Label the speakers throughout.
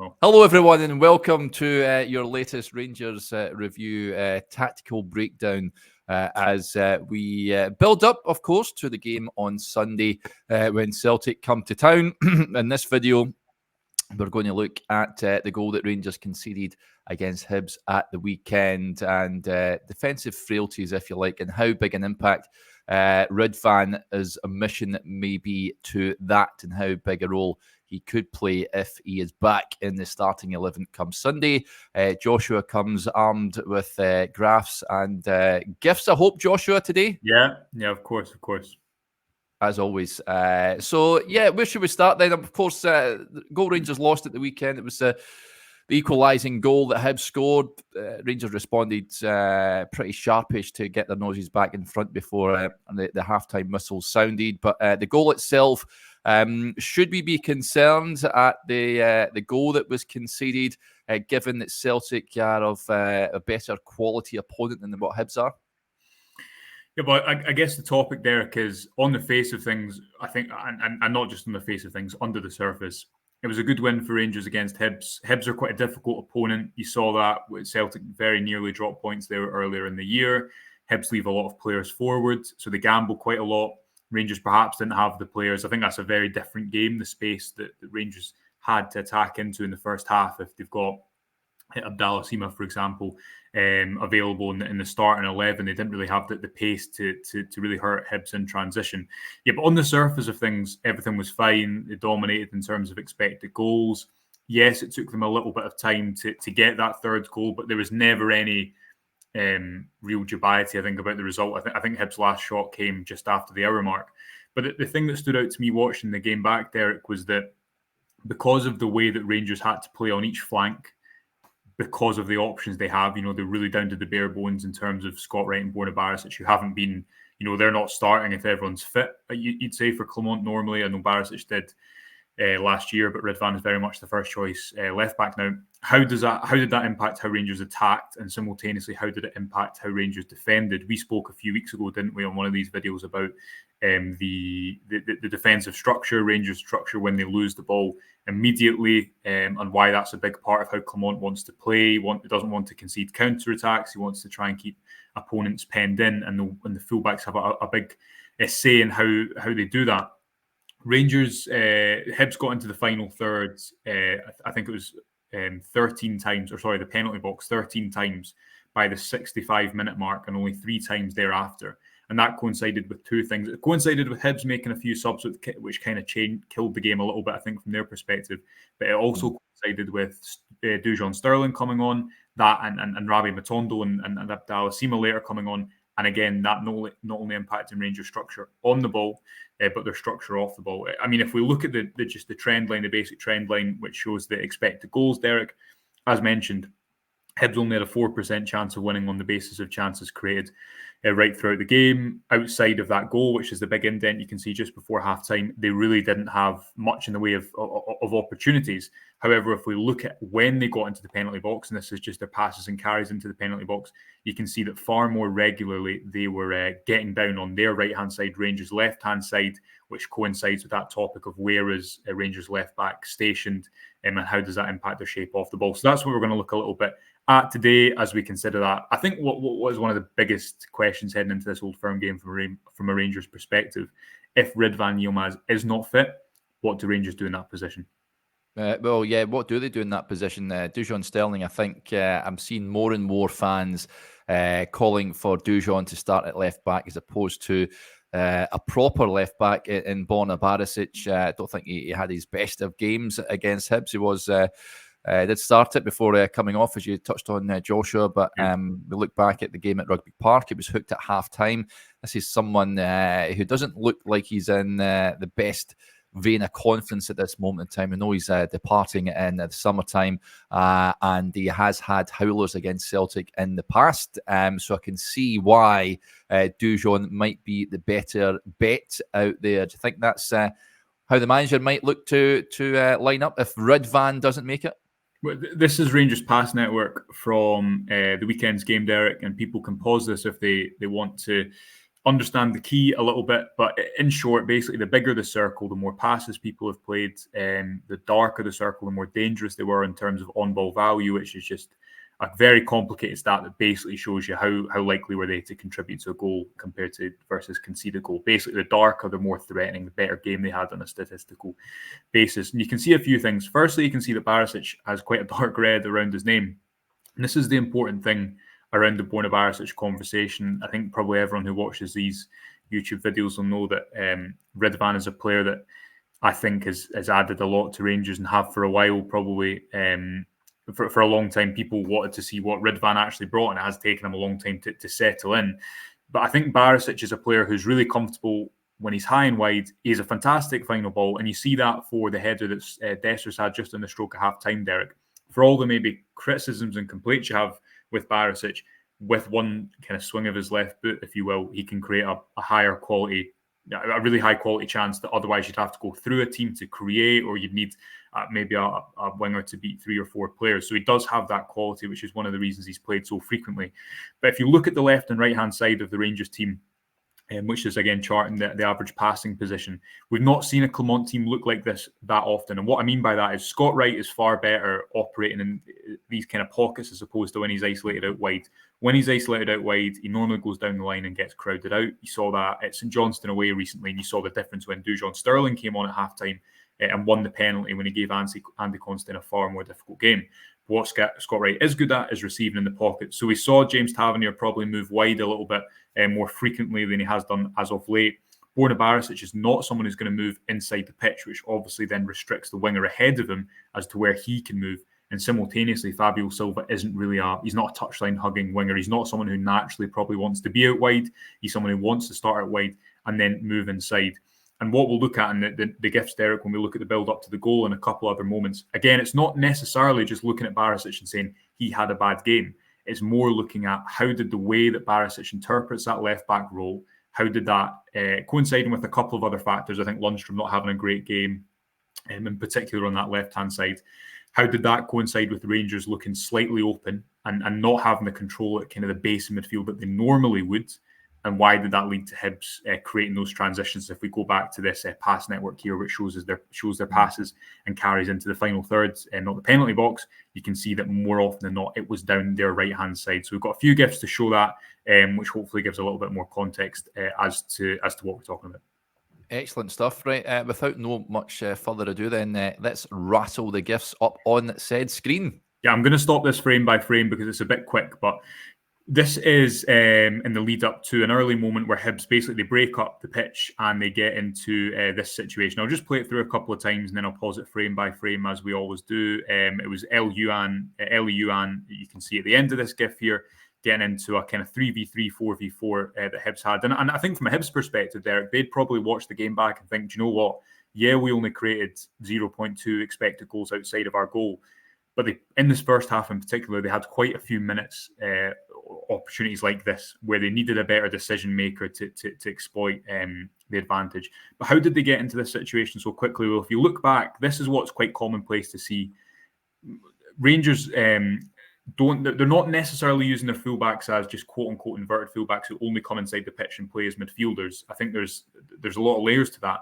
Speaker 1: Oh.
Speaker 2: Hello, everyone, and welcome to your latest Rangers review tactical breakdown as we build up, of course, to the game on Sunday when Celtic come to town. In this video, we're going to look at the goal that Rangers conceded against Hibs at the weekend and defensive frailties, if you like, and how big an impact Ridvan as a mission may be to that, and how big a role he could play if he is back in the starting 11 come Sunday. Joshua comes armed with graphs and gifts, I hope, Joshua, today.
Speaker 1: Yeah, of course.
Speaker 2: As always. Where should we start then? Of course, goal Rangers lost at the weekend. It was the equalising goal that Hibs scored. Rangers responded pretty sharpish to get their noses back in front before the half-time whistle sounded. But the goal itself, should we be concerned at the goal that was conceded, given that Celtic are of a better quality opponent than what Hibs are?
Speaker 1: Yeah, but I guess the topic, Derek, is on the face of things, I think, and not just on the face of things, under the surface, it was a good win for Rangers against Hibs. Hibs are quite a difficult opponent. You saw that with Celtic very nearly dropped points there earlier in the year. Hibs leave a lot of players forward, so they gamble quite a lot. Rangers perhaps didn't have the players. I think that's a very different game, the space that Rangers had to attack into in the first half. If they've got Abdallah Sima, for example, available in the starting 11, they didn't really have the pace to really hurt Hibs in transition. Yeah, but on the surface of things, everything was fine. They dominated in terms of expected goals. Yes, it took them a little bit of time to get that third goal, but there was never any real dubiety, I think, about the result. I think Hibs' last shot came just after the hour mark. But the thing that stood out to me watching the game back, Derek, was that because of the way that Rangers had to play on each flank, because of the options they have, they're really down to the bare bones in terms of Scott Wright and Borna Barisic, who haven't been, they're not starting if everyone's fit, you'd say, for Clermont normally. I know Barisic did last year, but Ridvan is very much the first choice left back now. How did that impact how Rangers attacked, and simultaneously how did it impact how Rangers defended? We spoke a few weeks ago, didn't we, on one of these videos about the defensive structure, Rangers structure when they lose the ball immediately, and why that's a big part of how Clermont wants to play. He doesn't want to concede counter-attacks. He wants to try and keep opponents penned in, and the fullbacks have a big say in how they do that. Rangers, Hibs got into the final third, I think it was 13 times, the penalty box 13 times by the 65-minute mark, and only 3 times thereafter. And that coincided with two things. It coincided with Hibs making a few subs, which kind of killed the game a little bit, I think, from their perspective. But it also coincided with Dujon Sterling coming on, that and Rabbi Matondo and Abdallah Sima later coming on. And again, that not only impacting Rangers' structure on the ball, but their structure off the ball. I mean, if we look at the trend line, the basic trend line, which shows the expected goals, Derek, as mentioned, Hibs only had a 4% chance of winning on the basis of chances created right throughout the game. Outside of that goal, which is the big indent you can see just before halftime, they really didn't have much in the way of opportunities. However, if we look at when they got into the penalty box, and this is just their passes and carries into the penalty box, you can see that far more regularly they were getting down on their right-hand side, Rangers' left-hand side, which coincides with that topic of where is Rangers' left-back stationed, and how does that impact their shape off the ball. So that's what we're going to look a little bit at today as we consider that. I think what was one of the biggest questions heading into this Old Firm game from a Rangers perspective, if Ridvan Yilmaz is not fit, what do Rangers do in that position?
Speaker 2: What do they do in that position? Dujon Sterling, I think I'm seeing more and more fans calling for Dujon to start at left back as opposed to a proper left back in Borna Barisic. I don't think he had his best of games against Hibs. He was did start it before coming off, as you touched on, Joshua. But we look back at the game at Rugby Park. It was hooked at half-time. This is someone who doesn't look like he's in the best vein of confidence at this moment in time. I know he's departing in the summertime, and he has had howlers against Celtic in the past. So I can see why Dujon might be the better bet out there. Do you think that's how the manager might look to line up if Ridvan doesn't make it?
Speaker 1: Well, this is Rangers Pass Network from the weekend's game, Derek, and people can pause this if they want to understand the key a little bit, but in short, basically, the bigger the circle, the more passes people have played, the darker the circle, the more dangerous they were in terms of on-ball value, which is just a very complicated stat that basically shows you how likely were they to contribute to a goal compared to versus concede a goal. Basically, the darker, the more threatening, the better game they had on a statistical basis. And you can see a few things. Firstly, you can see that Barisic has quite a dark red around his name. And this is the important thing around the Borna Barisic conversation. I think probably everyone who watches these YouTube videos will know that Ridvan is a player that I think has added a lot to Rangers and have for a while, probably for a long time. People wanted to see what Ridvan actually brought, and it has taken him a long time to settle in. But I think Barisic is a player who's really comfortable when he's high and wide. He's a fantastic final ball, and you see that for the header that Dessers had just in the stroke of half-time, Derek. For all the maybe criticisms and complaints you have with Barisic, with one kind of swing of his left boot, if you will, he can create a higher quality, a really high quality chance that otherwise you'd have to go through a team to create, or you'd need maybe a winger to beat 3 or 4 players. So he does have that quality, which is one of the reasons he's played so frequently. But if you look at the left and right hand side of the Rangers team, which is again charting the average passing position, we've not seen a Clement team look like this that often. And what I mean by that is Scott Wright is far better operating in these kind of pockets as opposed to when he's isolated out wide. When he's isolated out wide, he normally goes down the line and gets crowded out. You saw that at St Johnstone away recently, and you saw the difference when Dujon Sterling came on at halftime and won the penalty when he gave Andy Considine a far more difficult game. What Scott Wright is good at is receiving in the pocket. So we saw James Tavernier probably move wide a little bit more frequently than he has done as of late. Borna Barisic is not someone who's going to move inside the pitch, which obviously then restricts the winger ahead of him as to where he can move. And simultaneously, Fabio Silva isn't really he's not a touchline hugging winger. He's not someone who naturally probably wants to be out wide. He's someone who wants to start out wide and then move inside. And what we'll look at in the gifts, Derek, when we look at the build up to the goal and a couple other moments, again, it's not necessarily just looking at Barisic and saying he had a bad game. It's more looking at how did the way that Barisic interprets that left back role, how did that coinciding with a couple of other factors? I think Lundstrom not having a great game, in particular on that left hand side. How did that coincide with the Rangers looking slightly open and not having the control at kind of the base of midfield that they normally would? And why did that lead to Hibs creating those transitions? If we go back to this pass network here, which shows their passes and carries into the final thirds and not the penalty box, you can see that more often than not, it was down their right-hand side. So we've got a few gifts to show that, which hopefully gives a little bit more context as to what we're talking about.
Speaker 2: Excellent stuff. Right, without no much further ado, then let's rattle the gifts up on said screen.
Speaker 1: Yeah, I'm going to stop this frame by frame because it's a bit quick, but this is in the lead up to an early moment where Hibs basically they break up the pitch and they get into this situation. I'll just play it through a couple of times and then I'll pause it frame by frame as we always do. It was Elie Youan, you can see at the end of this GIF here, getting into a kind of 3v3, 4v4 that Hibs had. And I think from a Hibs perspective, Derek, they'd probably watch the game back and think, do you know what? Yeah, we only created 0.2 expected goals outside of our goal. But in this first half in particular, they had quite a few minutes, opportunities like this, where they needed a better decision maker to exploit the advantage. But how did they get into this situation so quickly? Well, if you look back, this is what's quite commonplace to see. Rangers they're not necessarily using their fullbacks as just quote unquote inverted fullbacks who only come inside the pitch and play as midfielders. I think there's a lot of layers to that.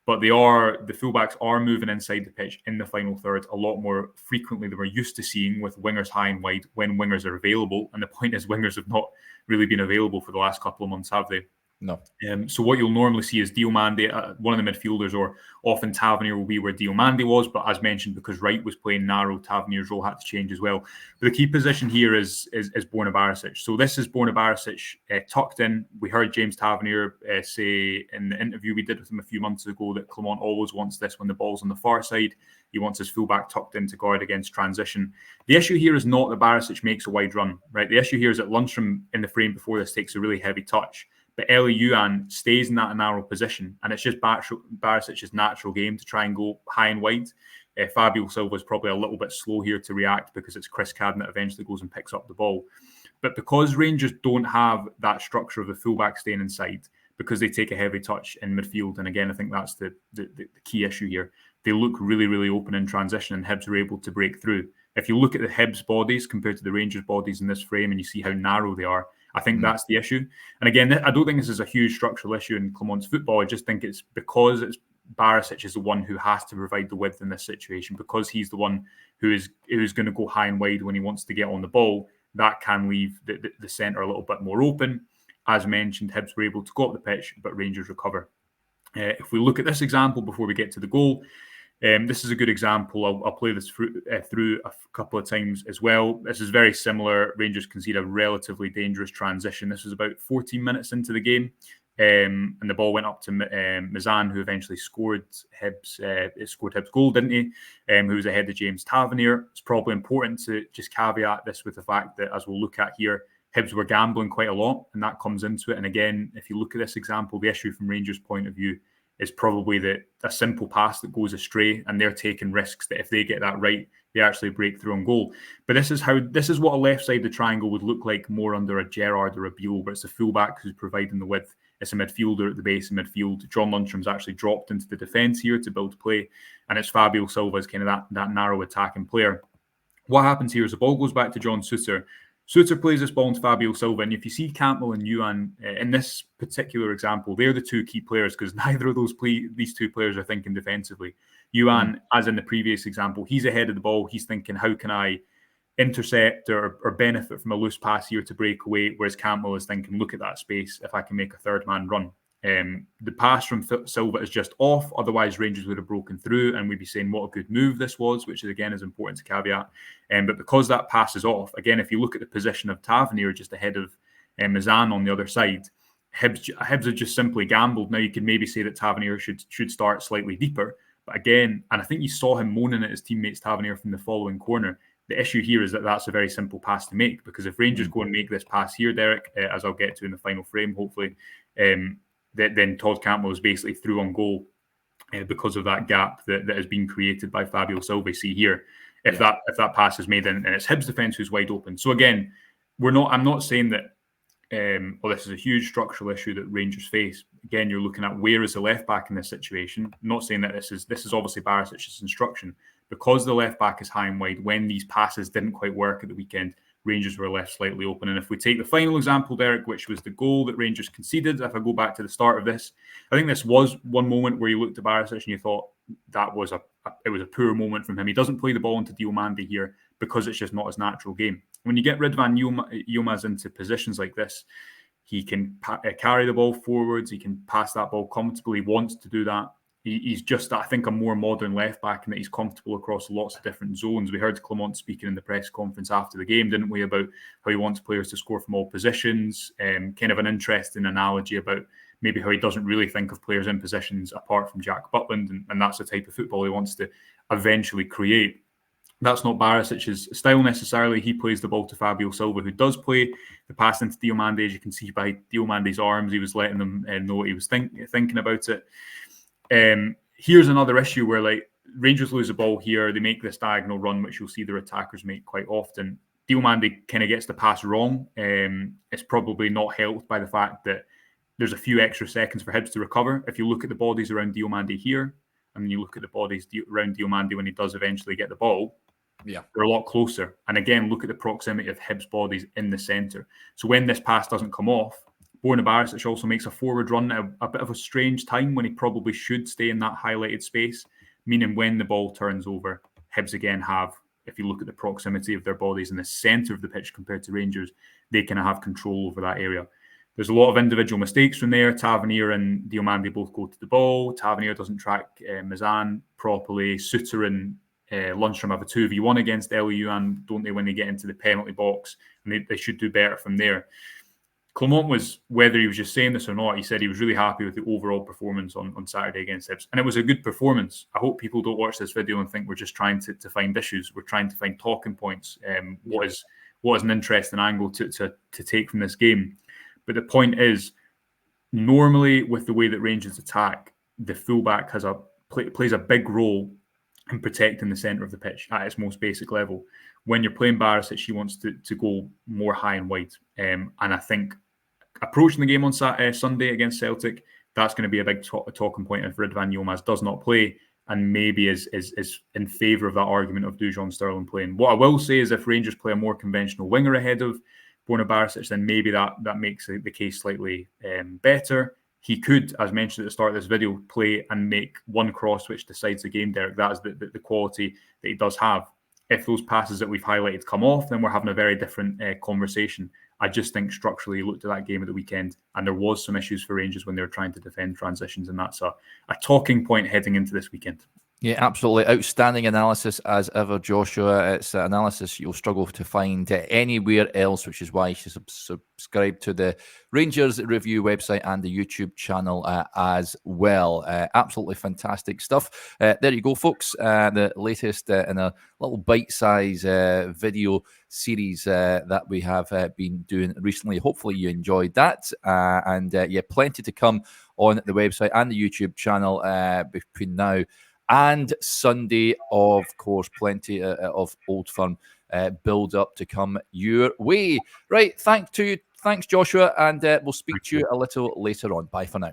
Speaker 1: But the fullbacks are moving inside the pitch in the final third a lot more frequently than we're used to seeing with wingers high and wide when wingers are available. And the point is wingers have not really been available for the last couple of months, have they?
Speaker 2: No.
Speaker 1: So what you'll normally see is Diomande, one of the midfielders, or often Tavernier will be where Diomande was. But as mentioned, because Wright was playing narrow, Tavernier's role had to change as well. But the key position here is Borna Barisic. So this is Borna Barisic tucked in. We heard James Tavernier say in the interview we did with him a few months ago that Clement always wants this when the ball's on the far side. He wants his fullback tucked in to guard against transition. The issue here is not that Barisic makes a wide run, right? The issue here is that Lundstrom in the frame before this takes a really heavy touch. But Elie Youan stays in that narrow position, and it's just Barisic's natural game to try and go high and wide. Fabio Silva is probably a little bit slow here to react because it's Chris Cadden that eventually goes and picks up the ball. But because Rangers don't have that structure of the fullback staying inside, because they take a heavy touch in midfield, and again, I think that's the key issue here. They look really, really open in transition, and Hibs are able to break through. If you look at the Hibs bodies compared to the Rangers bodies in this frame, and you see how narrow they are, I think that's the issue. And again, I don't think this is a huge structural issue in Clermont's football. I just think it's because it's Barisic is the one who has to provide the width in this situation, because he's the one who's going to go high and wide when he wants to get on the ball. That can leave the centre a little bit more open. As mentioned, Hibs were able to go up the pitch, but Rangers recover. If we look at this example before we get to the goal, this is a good example. I'll play this through a couple of times as well. This is very similar. Rangers concede a relatively dangerous transition. This was about 14 minutes into the game, and the ball went up to Mazan, who eventually scored Hibs' goal, didn't he? Who was ahead of James Tavernier. It's probably important to just caveat this with the fact that, as we'll look at here, Hibs were gambling quite a lot, and that comes into it. And again, if you look at this example, the issue from Rangers' point of view is probably that a simple pass that goes astray, and they're taking risks that if they get that right, they actually break through on goal. But this is what a left side of the triangle would look like more under a Gerrard or a Beale, where it's a fullback who's providing the width. It's a midfielder at the base of midfield. John Lundstrom's actually dropped into the defence here to build play, and it's Fabio Silva as kind of that narrow attacking player. What happens here is the ball goes back to John Souttar. Souttar plays this ball into Fabio Silva, and if you see Campbell and Youan in this particular example, they're the two key players, because neither of these two players are thinking defensively. Youan, as in the previous example, he's ahead of the ball. He's thinking, how can I intercept or benefit from a loose pass here to break away, whereas Campbell is thinking, look at that space, if I can make a third man run. The pass from Silva is just off, otherwise Rangers would have broken through and we'd be saying what a good move this was, which is again is important to caveat. But because that pass is off, again, if you look at the position of Tavernier just ahead of Mazan on the other side, Hibs have just simply gambled. Now you could maybe say that Tavernier should start slightly deeper, but again, and I think you saw him moaning at his teammates Tavernier from the following corner. The issue here is that that's a very simple pass to make, because if Rangers go and make this pass here, Derek, as I'll get to in the final frame, hopefully, then Todd Campbell is basically through on goal because of that gap that has been created by Fabio Silva. See here, if that pass is made, and it's Hibs defence who's wide open. So again, I'm not saying that this is a huge structural issue that Rangers face. Again, you're looking at where is the left back in this situation. I'm not saying that this is obviously Barisic's instruction. Because the left back is high and wide, when these passes didn't quite work at the weekend, Rangers were left slightly open. And if we take the final example, Derek, which was the goal that Rangers conceded, if I go back to the start of this, I think this was one moment where you looked at Barisic and you thought that was it was a poor moment from him. He doesn't play the ball into Diomande here because it's just not his natural game. When you get Ridvan Yilmaz into positions like this, he can carry the ball forwards, he can pass that ball comfortably, he wants to do that. He's just, I think, a more modern left back, and that he's comfortable across lots of different zones. We heard Clermont speaking in the press conference after the game, didn't we, about how he wants players to score from all positions. Kind of an interesting analogy about maybe how he doesn't really think of players in positions apart from Jack Butland, and that's the type of football he wants to eventually create. That's not Barisic's style necessarily. He plays the ball to Fabio Silva, who does play the pass into Diomande. As you can see by Diomande's arms, he was letting them know what he was thinking about it. Here's another issue where, like, Rangers lose the ball here. They make this diagonal run, which you'll see their attackers make quite often. Diomande kind of gets the pass wrong. It's probably not helped by the fact that there's a few extra seconds for Hibs to recover. If you look at the bodies around Diomande here, and then you look at the bodies around Diomande when he does eventually get the ball, they're a lot closer. And again, look at the proximity of Hibs' bodies in the centre. So when this pass doesn't come off, Borna Barisic also makes a forward run at a bit of a strange time when he probably should stay in that highlighted space, meaning when the ball turns over, Hibs again have, if you look at the proximity of their bodies in the centre of the pitch compared to Rangers, they kind of have control over that area. There's a lot of individual mistakes from there. Tavernier and Diomande both go to the ball. Tavernier doesn't track Mazan properly. Souttar and Lundstrom have a 2v1 against Elie Youan, don't they, when they get into the penalty box? And they should do better from there. Clermont was, whether he was just saying this or not, he said he was really happy with the overall performance on Saturday against Hibs. And it was a good performance. I hope people don't watch this video and think we're just trying to find issues. We're trying to find talking points. What is an interesting angle to take from this game. But the point is, normally with the way that Rangers attack, the fullback plays a big role in protecting the centre of the pitch at its most basic level. When you're playing Barisic, he wants to go more high and wide. And I think approaching the game on Sunday against Celtic, that's going to be a big talking point if Ridvan Yilmaz does not play, and maybe is in favour of that argument of Dujon Sterling playing. What I will say is if Rangers play a more conventional winger ahead of Borna Barisic, then maybe that makes the case slightly better. He could, as mentioned at the start of this video, play and make one cross which decides the game, Derek. That is the quality that he does have. If those passes that we've highlighted come off, then we're having a very different conversation. I just think structurally, you looked at that game at the weekend, and there was some issues for Rangers when they were trying to defend transitions, and that's a talking point heading into this weekend.
Speaker 2: Yeah, absolutely. Outstanding analysis as ever, Joshua. It's analysis you'll struggle to find anywhere else, which is why you should subscribe to the Rangers Review website and the YouTube channel as well. Absolutely fantastic stuff. There you go, folks. The latest in a little bite-size video series that we have been doing recently. Hopefully you enjoyed that. And plenty to come on the website and the YouTube channel between now and Sunday. Of course, plenty of Old Firm build up to come your way. Right, thanks Joshua, and we'll speak to you a little later on. Bye for now.